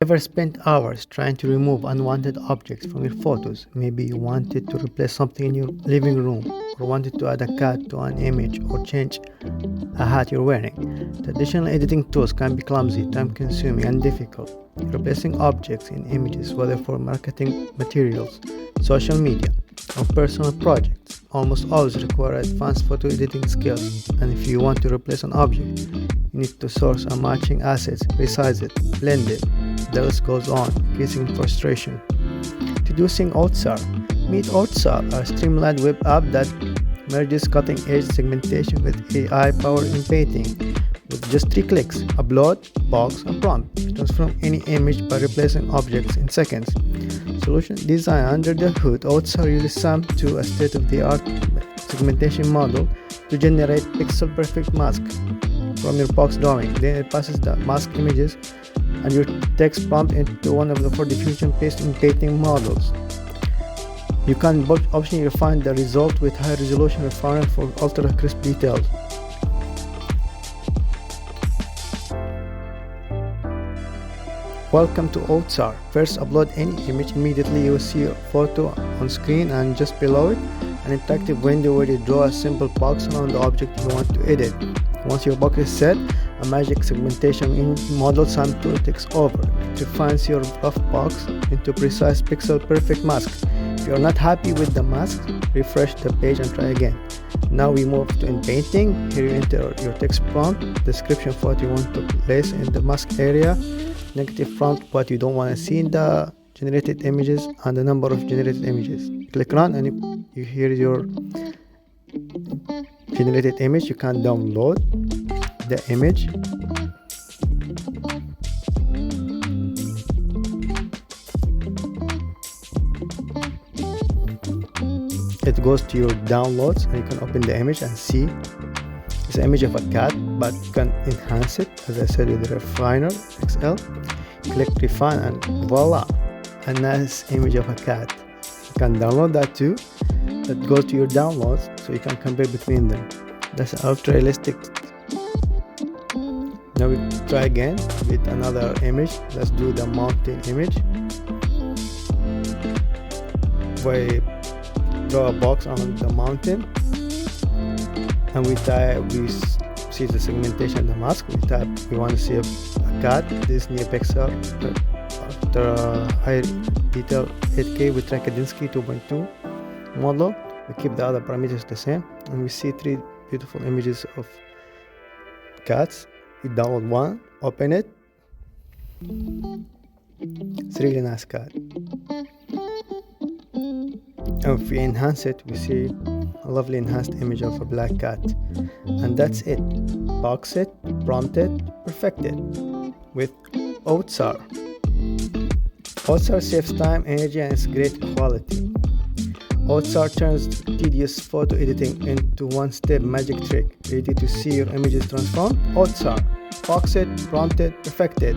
Ever spent hours trying to remove unwanted objects from your photos? Maybe you wanted to replace something in your living room, or wanted to add a cat to an image, or change a hat you're wearing. Traditional editing tools can be clumsy, time-consuming, and difficult. Replacing objects in images, whether for marketing materials, social media, or personal projects, almost always require advanced photo editing skills. And if you want to replace an object, you need to source a matching assets, resize it, blend it. The list goes on, increasing frustration. Introducing AODSAR. Meet AODSAR, a streamlined web app that merges cutting-edge segmentation with AI-powered inpainting. With just 3 clicks, upload, box, and prompt, transform any image by replacing objects in seconds. Solution design under the hood. AODSAR uses SAM to a state-of-the-art segmentation model to generate pixel-perfect mask from your box drawing. Then it passes the mask images and your text prompt into one of the 4 diffusion-based inpainting models. You can optionally refine the result with high-resolution refinement for ultra-crisp details. Welcome to AODSAR. First, upload any image. Immediately you will see your photo on screen, and just below it, an interactive window where you draw a simple box around the object you want to edit. Once your box is set, a magic segmentation model SAM tool takes over. It refines your rough box into precise pixel-perfect mask. If you are not happy with the mask, refresh the page and try again. Now we move to inpainting. Here you enter your text prompt, description of what you want to place in the mask area, negative prompt, what you don't want to see in the generated images, and the number of generated images. Click run and you hear your generated image. You can download the image. It goes to your downloads and you can open the image and see it's an image of a cat, but you can enhance it, as I said, with the refiner XL. Click refine and voila, a nice image of a cat. You can download that too. That goes to your downloads so you can compare between them. That's an ultra realistic. Now we try again with another image. Let's do the mountain image, where we draw a box on the mountain, and we see the segmentation of the mask. We want to see a cat. This near pixel after high detail 8K with Kandinsky 2.2 model. We keep the other parameters the same, and we see 3 beautiful images of cats. We download one, open it. It's a really nice cat. And if we enhance it, we see a lovely enhanced image of a black cat. And that's it. Box it, prompt it, perfect it with AODSAR. AODSAR saves time, energy, and it's great quality. AODSAR turns tedious photo editing into one-step magic trick. Ready to see your images transformed? AODSAR. Box it, prompt it, perfect it.